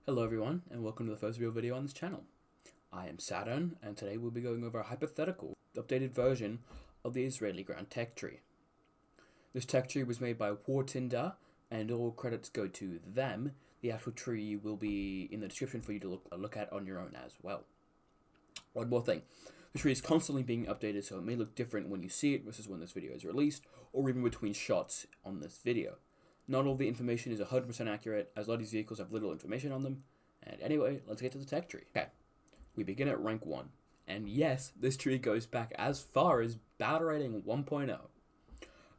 Hello everyone, and welcome to the first real video on this channel. I am Saturn, and today we'll be going over a hypothetical, updated version of the Israeli ground tech tree. This tech tree was made by War Tinder, and all credits go to them. The actual tree will be in the description for you to look at on your own as well. One more thing, the tree is constantly being updated, so it may look different when you see it versus when this video is released, or even between shots on this video. Not all the information is 100% accurate, as a lot of these vehicles have little information on them. And anyway, let's get to the tech tree. Okay, we begin at rank 1. And yes, this tree goes back as far as battle rating 1.0.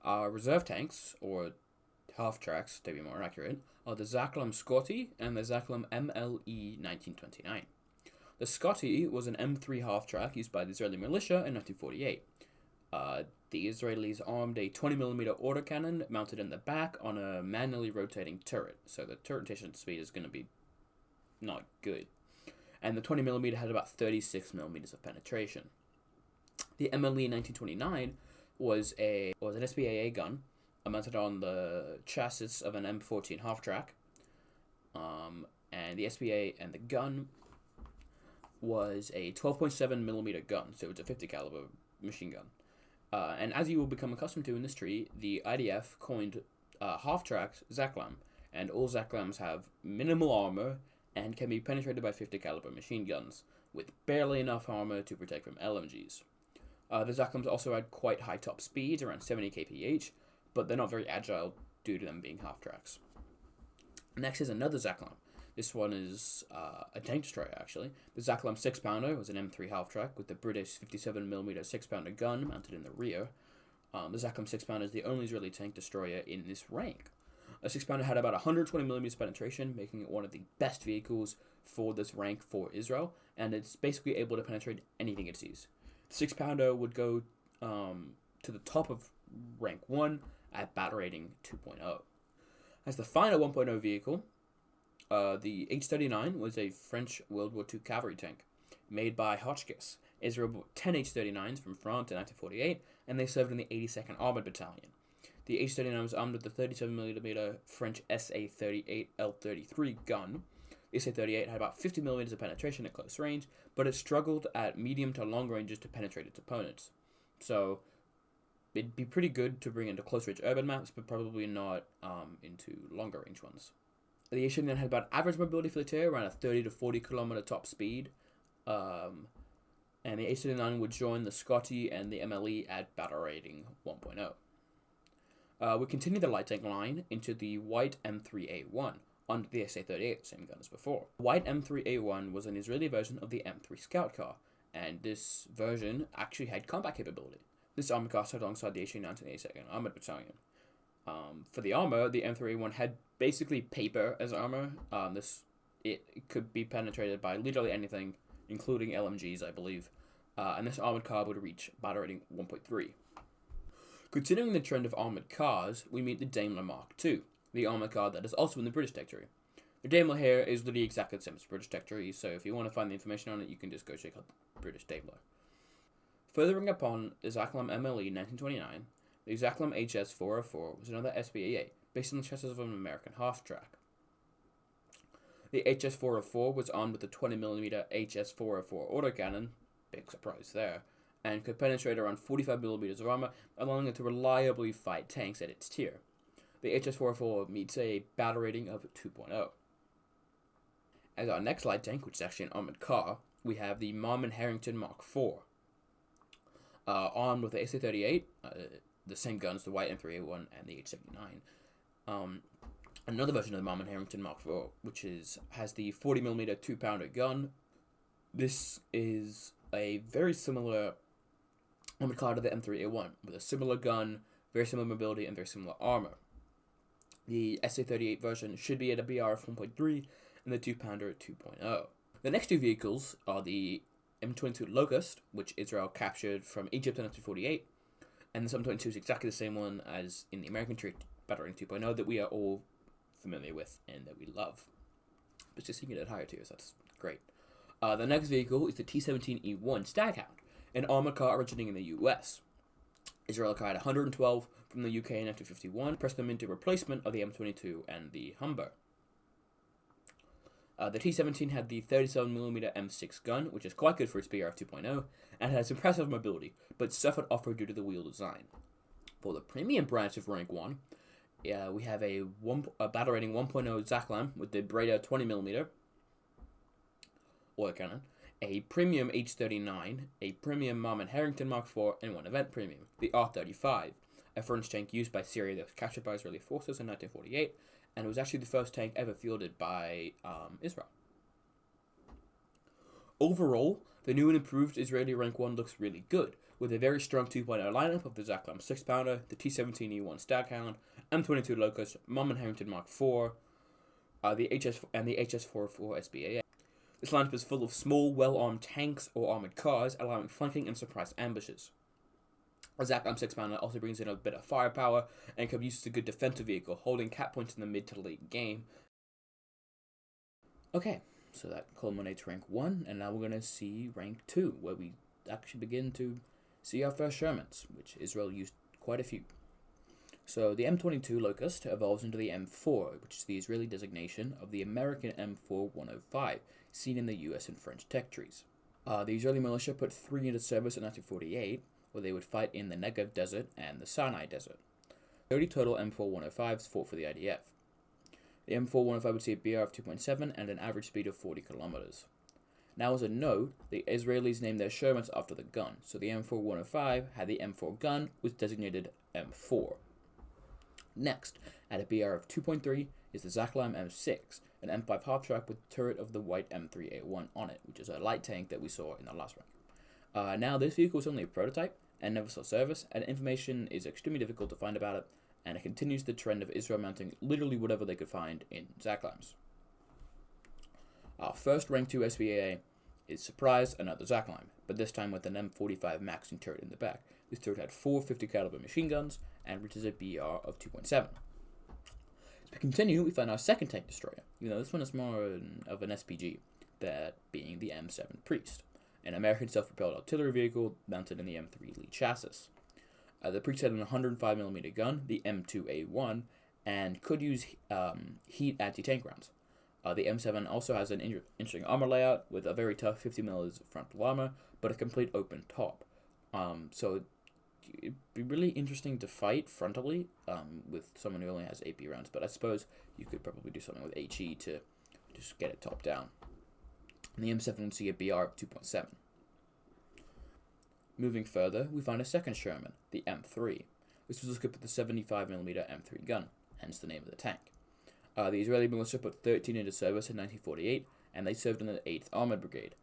Our reserve tanks, or half-tracks to be more accurate, are the Zaklam Scotty and the Zaklam MLE 1929. The Scotty was an M3 half-track used by the Israeli militia in 1948. The Israelis armed a 20mm autocannon mounted in the back on a manually rotating turret, so the turret rotation speed is going to be not good. And the 20mm had about 36mm of penetration. The MLE 1929 was an SPAA gun mounted on the chassis of an M14 half-track, and the SPA and the gun was a 12.7mm gun, so it's a 50 caliber machine gun. And as you will become accustomed to in this tree, the IDF coined half-tracks Zaklam, and all Zaklams have minimal armor and can be penetrated by 50 caliber machine guns, with barely enough armor to protect from LMGs. The Zaklams also had quite high top speeds, around 70 kph, but they're not very agile due to them being half-tracks. Next is another Zaklam. This one is a tank destroyer, actually. The Zaklam 6-pounder was an M3 half-track with the British 57mm 6-pounder gun mounted in the rear. The Zaklam 6-pounder is the only Israeli tank destroyer in this rank. A 6-pounder had about 120mm penetration, making it one of the best vehicles for this rank for Israel, and it's basically able to penetrate anything it sees. The 6-pounder would go to the top of rank 1 at battle rating 2.0. As the final 1.0 vehicle, the H-39 was a French World War II cavalry tank made by Hotchkiss. Israel bought 10 H-39s from France in 1948, and they served in the 82nd Armored Battalion. The H-39 was armed with the 37mm French SA-38 L-33 gun. The SA-38 had about 50mm of penetration at close range, but it struggled at medium to long ranges to penetrate its opponents. So it'd be pretty good to bring into close-range urban maps, but probably not into longer range ones. The H-39 had about average mobility for the tail, around a 30 to 40 kilometer top speed. And the H-39 would join the Scotty and the MLE at battle rating 1.0. We continue the light tank line into the white M3A1 under the SA-38, same gun as before. The white M3A1 was an Israeli version of the M3 Scout car, and this version actually had combat capability. This armored car sat alongside the H-39 in the 82nd Armored Battalion. For the armor, the M3A1 had basically paper as armor. It could be penetrated by literally anything, including LMGs, I believe. And this armored car would reach battle rating 1.3. Continuing the trend of armored cars, we meet the Daimler Mark II, the armored car that is also in the British tech tree. The Daimler here is literally exactly the same as the British tech tree, so if you want to find the information on it, you can just go check out the British Daimler. Furthering upon the Zaklam MLE 1929, the Zaklam HS-404 was another SPAA, based on the chassis of an American half-track. The HS-404 was armed with the 20mm HS-404 autocannon, big surprise there, and could penetrate around 45mm of armor, allowing it to reliably fight tanks at its tier. The HS-404 meets a battle rating of 2.0. As our next light tank, which is actually an armored car, we have the Marmon Harrington Mark IV. Armed with the SA-38, the same guns, the white M3A1 and the H-79. Another version of the Marmon Harrington Mark IV, which has the 40mm 2-pounder gun. This is a very similar armored car to the M3A1, with a similar gun, very similar mobility, and very similar armor. The SA-38 version should be at a BR of 1.3, and the 2-pounder at 2.0. The next two vehicles are the M22 Locust, which Israel captured from Egypt in 1948, and the M22 is exactly the same one as in the American tree battle rating 2.0 that we are all familiar with and that we love. But just seeing it at higher tiers, that's great. The next vehicle is the T-17E1 Staghound, an armored car originating in the US. Israel acquired 112 from the UK in 1951, pressed them into replacement of the M22 and the Humber. The T-17 had the 37mm M6 gun, which is quite good for its BR 2.0, and has impressive mobility, but suffered off-road due to the wheel design. For the premium branch of Rank 1, we have a battle rating 1.0 Zaklam with the Breda 20mm oil cannon, a premium H-39, a premium Marmon Harrington Mark IV, and one event premium, the R-35, a French tank used by Syria that was captured by Israeli forces in 1948, and it was actually the first tank ever fielded by Israel. Overall, the new and improved Israeli Rank 1 looks really good, with a very strong 2.0 lineup of the Zaklam 6-pounder, the T-17E1 Staghound, M22 Locust, Marmon Harrington Mark IV, the HS-44 SBA. This lineup is full of small, well-armed tanks or armored cars, allowing flanking and surprise ambushes. A Zaklam 6-pounder also brings in a bit of firepower and can be used as a good defensive vehicle, holding cap points in the mid to late game. Okay, so that culminates Rank 1, and now we're going to see Rank 2, where we actually begin to see our first Shermans, which Israel used quite a few. So the M22 Locust evolves into the M4, which is the Israeli designation of the American M4-105, seen in the US and French tech trees. The Israeli militia put 3 into service in 1948, where they would fight in the Negev Desert and the Sinai Desert. 30 total M4-105s fought for the IDF. The M4-105 would see a BR of 2.7 and an average speed of 40 kilometers. Now, as a note, the Israelis named their Shermans after the gun, so the M4-105 had the M4 gun, was designated M4. Next, at a BR of 2.3, is the Zaklam M6, an M5 half-track with the turret of the white M3A1 on it, which is a light tank that we saw in the last rank. Now, this vehicle is only a prototype and never saw service, and information is extremely difficult to find about it, and it continues the trend of Israel mounting literally whatever they could find in Zaklams. Our first Rank 2 SBA is Surprise, another Zaklam, but this time with an M45 Maxing turret in the back. This turret had 4 50 caliber machine guns and reaches a BR of 2.7. To continue, we find our second tank destroyer. This one is more of an SPG, that being the M7 Priest, an American self-propelled artillery vehicle mounted in the M3 Lee chassis. The Priest had an 105mm gun, the M2A1, and could use heat anti-tank rounds. The M7 also has an interesting armor layout with a very tough 50mm frontal armor, but a complete open top. So it'd be really interesting to fight frontally with someone who only has AP rounds, but I suppose you could probably do something with HE to just get it top down. And the M7 would see a BR of 2.7. Moving further, we find a second Sherman, the M3. This was equipped with the 75mm M3 gun, hence the name of the tank. The Israeli militia put 13 into service in 1948, and they served in the 8th Armored Brigade.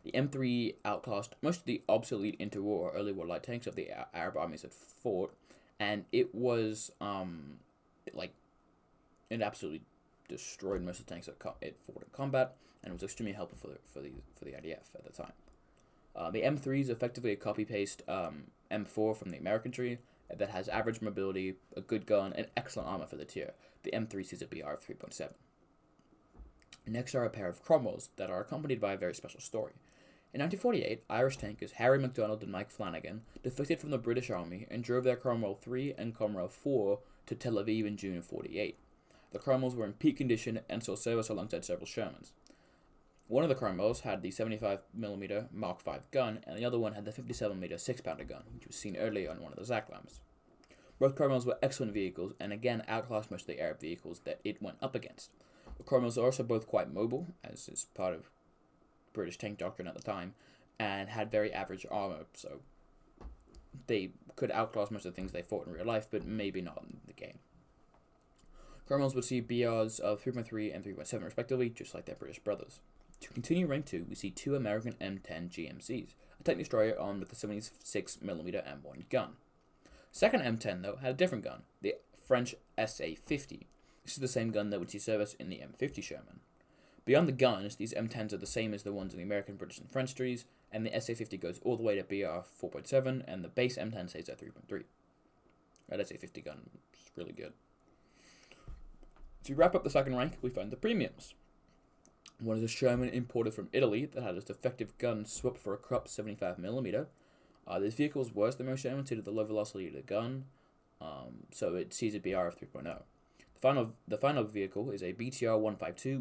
The M3 outclassed most of the obsolete interwar or early war light tanks of the Arab armies had fought, and it was, it absolutely destroyed most of the tanks that it fought in combat, and was extremely helpful for the IDF at the time. The M3 is effectively a copy-paste M4 from the American tree that has average mobility, a good gun, and excellent armor for the tier. The M3 sees a BR of 3.7. Next are a pair of Cromwells that are accompanied by a very special story. In 1948, Irish tankers Harry MacDonald and Mike Flanagan defected from the British Army and drove their Cromwell 3 and Cromwell 4 to Tel Aviv in June of 48. The Cromwells were in peak condition and saw service alongside several Shermans. One of the Cromwells had the 75mm Mark V gun, and the other one had the 57mm 6-pounder gun, which was seen earlier on one of the Zaklams. Both Cromwells were excellent vehicles, and again outclassed most of the Arab vehicles that it went up against. The Cromwells are also both quite mobile, as is part of British tank doctrine at the time, and had very average armor, so they could outclass most of the things they fought in real life, but maybe not in the game. Cromwells would see BRs of 3.3 and 3.7 respectively, just like their British brothers. To continue rank 2, we see 2 American M10 GMCs, a tank destroyer armed with the 76mm M1 gun. Second M10, though, had a different gun, the French SA-50. This is the same gun that would see service in the M50 Sherman. Beyond the guns, these M10s are the same as the ones in the American, British, and French trees, and the SA-50 goes all the way to BR 4.7, and the base M10 stays at 3.3. That SA-50 gun is really good. To wrap up the second rank, we find the premiums. One is a Sherman imported from Italy that had its defective gun swapped for a Krupp 75mm. This vehicle is worse than most Shermans due to the low velocity of the gun, so it sees a BR of 3.0. The The final vehicle is a BTR 152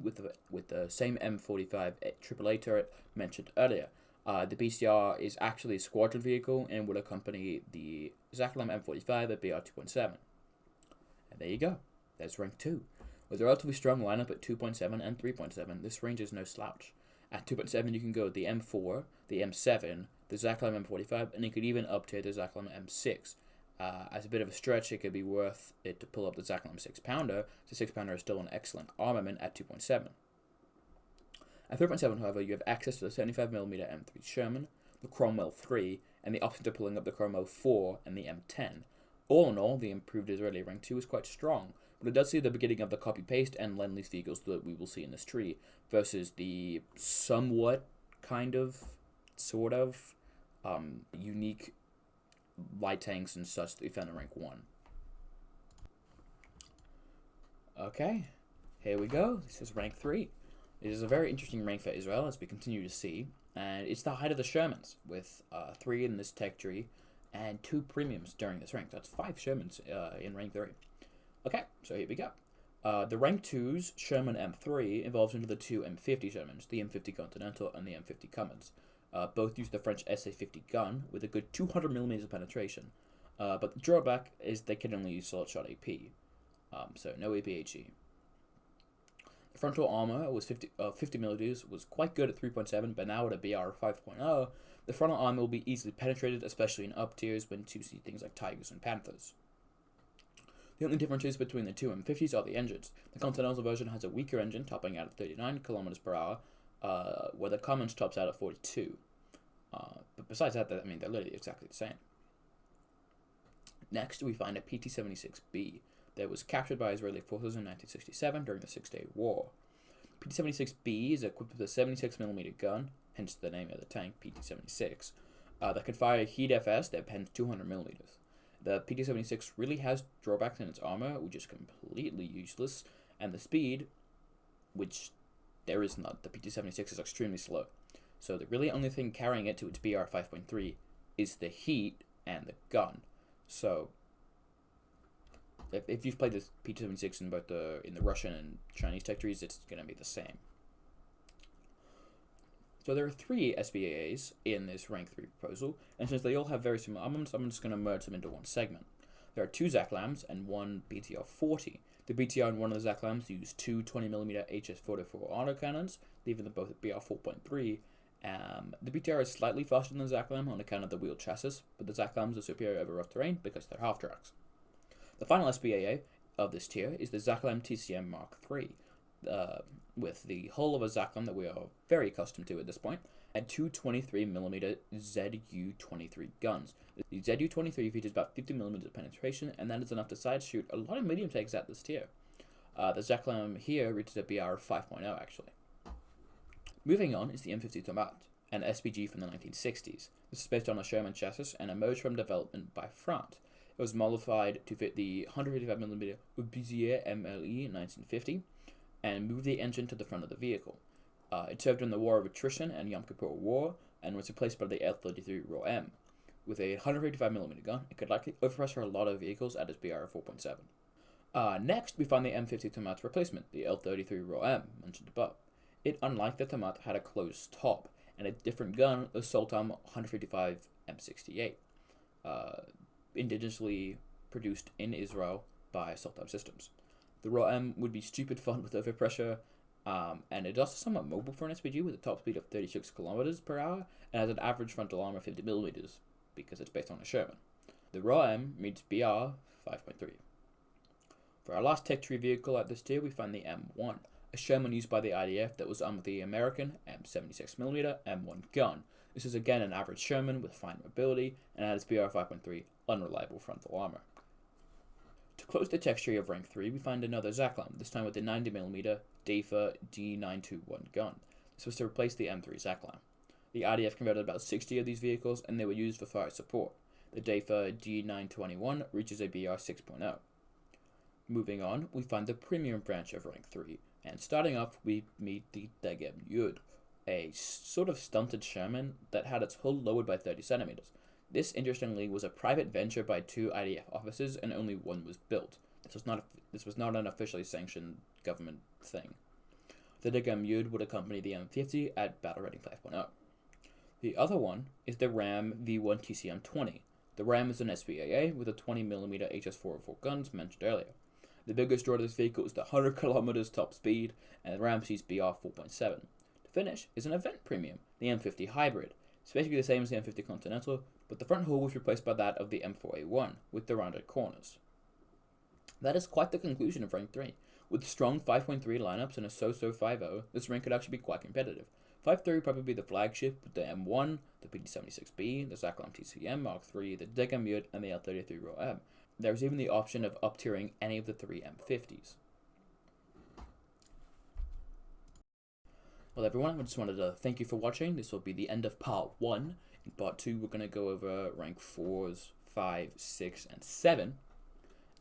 with the same M45 AAA turret mentioned earlier. The BTR is actually a squadron vehicle and would accompany the Zaklam M45 at BR 2.7. And there you go. There's rank 2. With a relatively strong lineup at 2.7 and 3.7, this range is no slouch. At 2.7, you can go with the M4, the M7, the Zaklam M45, and you could even up tier the Zaklam M6. As a bit of a stretch, it could be worth it to pull up the Zaklam 6-pounder. The 6-pounder is still an excellent armament at 2.7. At 3.7, however, you have access to the 75mm M3 Sherman, the Cromwell 3, and the option to pulling up the Cromwell 4 and the M10. All in all, the improved Israeli rank 2 is quite strong, but it does see the beginning of the copy-paste and lend-lease vehicles that we will see in this tree, versus the somewhat, sort of, unique light tanks and such that we found in rank 1. Okay, here we go. This is rank 3. It is a very interesting rank for Israel, as we continue to see, and it's the height of the Shermans, with 3 in this tech tree, and 2 premiums during this rank. That's 5 Shermans in rank 3. Okay, so here we go. The rank 2's Sherman M3 evolves into the 2 M50 Shermans, the M50 Continental and the M50 Cummins. Both use the French SA-50 gun with a good 200mm of penetration, but the drawback is they can only use solid shot AP, so no APHE. The frontal armor was 50mm, was quite good at 3.7, but now at a BR 5.0, the frontal armor will be easily penetrated, especially in up tiers when you see things like Tigers and Panthers. The only differences between the 2 M50s are the engines. The Continental version has a weaker engine, topping out at 39 km/h, where the Cummins tops out at 42. But besides that, they're literally exactly the same. Next, we find a PT-76B that was captured by Israeli forces in 1967 during the Six-Day War. PT-76B is equipped with a 76mm gun, hence the name of the tank, PT-76, that can fire a Heat FS that pens 200mm. The PT-76 really has drawbacks in its armor, which is completely useless, and the speed, which there is not. The PT-76 is extremely slow. So the really only thing carrying it to its BR 5.3 is the heat and the gun. So if you've played this PT-76 in both the Russian and Chinese tech trees, it's going to be the same. So there are 3 SBAAs in this rank 3 proposal, and since they all have very similar armaments, I'm just going to merge them into one segment. There are 2 Zaklams and 1 BTR-40. The BTR and one of the Zaklams use 2 20mm HS-44 autocannons, leaving them both at BR 4.3. The BTR is slightly faster than the Zaklam on account of the wheeled chassis, but the Zaklams are superior over rough terrain because they're half-tracks. The final SBAA of this tier is the Zaklam TCM Mark III, with the hull of a Zaklam that we are very accustomed to at this point, and 2 23mm ZU-23 guns. The ZU-23 features about 50mm of penetration, and that is enough to side-shoot a lot of medium tanks at this tier. The Zaklam here reaches a BR 5.0 actually. Moving on is the M50 Tomat, an SPG from the 1960s. This is based on a Sherman chassis and emerged from development by France. It was modified to fit the 155mm Ubizier MLE 1950 and moved the engine to the front of the vehicle. It served in the War of Attrition and Yom Kippur War and was replaced by the L-33 ROM. With a 155mm gun, it could likely overpressure a lot of vehicles at its BR 4.7. Next, we find the M50 Tomat's replacement, the L-33 ROM, mentioned above. It, unlike the Tomat, had a closed top and a different gun, the Sultan 155 M68, indigenously produced in Israel by Sultan Systems. The ROM would be stupid fun with overpressure, and it's also somewhat mobile for an SPG with a top speed of 36 km/h and has an average frontal armor of 50mm because it's based on a Sherman. The ROM meets BR 5.3. For our last tech tree vehicle at this tier, we find the M1, a Sherman used by the IDF that was armed with the American M76mm M1 gun. This is again an average Sherman with fine mobility and at its BR 5.3 unreliable frontal armor. To close the tech tree of rank 3, we find another Zaklam, this time with the 90mm DAFA D921 gun. This was to replace the M3 Zaklam. The IDF converted about 60 of these vehicles and they were used for fire support. The DAFA D921 reaches a BR 6.0. Moving on, we find the premium branch of rank 3, and starting off we meet the Degem Yud, a sort of stunted Sherman that had its hull lowered by 30 centimeters. This, interestingly, was a private venture by 2 IDF officers and only one was built. This was not This was not an officially sanctioned government thing. The Dig M would accompany the M50 at battle rating 5.0. The other one is the Ram V1 TCM-20. The Ram is an SPAA with a 20mm HS-404 guns mentioned earlier. The biggest draw to this vehicle is the 100 km top speed, and the Ram sees BR 4.7. The finish is an event premium, the M50 Hybrid. It's basically the same as the M50 Continental, but the front hull was replaced by that of the M4A1, with the rounded corners. That is quite the conclusion of Rank 3. With strong 5.3 lineups and a so-so 5.0, this rank could actually be quite competitive. 5.3 would probably be the flagship with the M1, the PD76B, the Zaclam TCM Mark III, the Dig M, and the L33 Raw M. There's even the option of up-tiering any of the 3 M50s. Well everyone, I just wanted to thank you for watching. This will be the end of part 1. In part 2 we're going to go over rank 4s, 5, 6, and 7.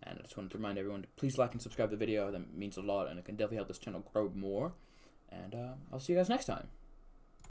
And I just wanted to remind everyone to please like and subscribe to the video. That means a lot and it can definitely help this channel grow more. And I'll see you guys next time.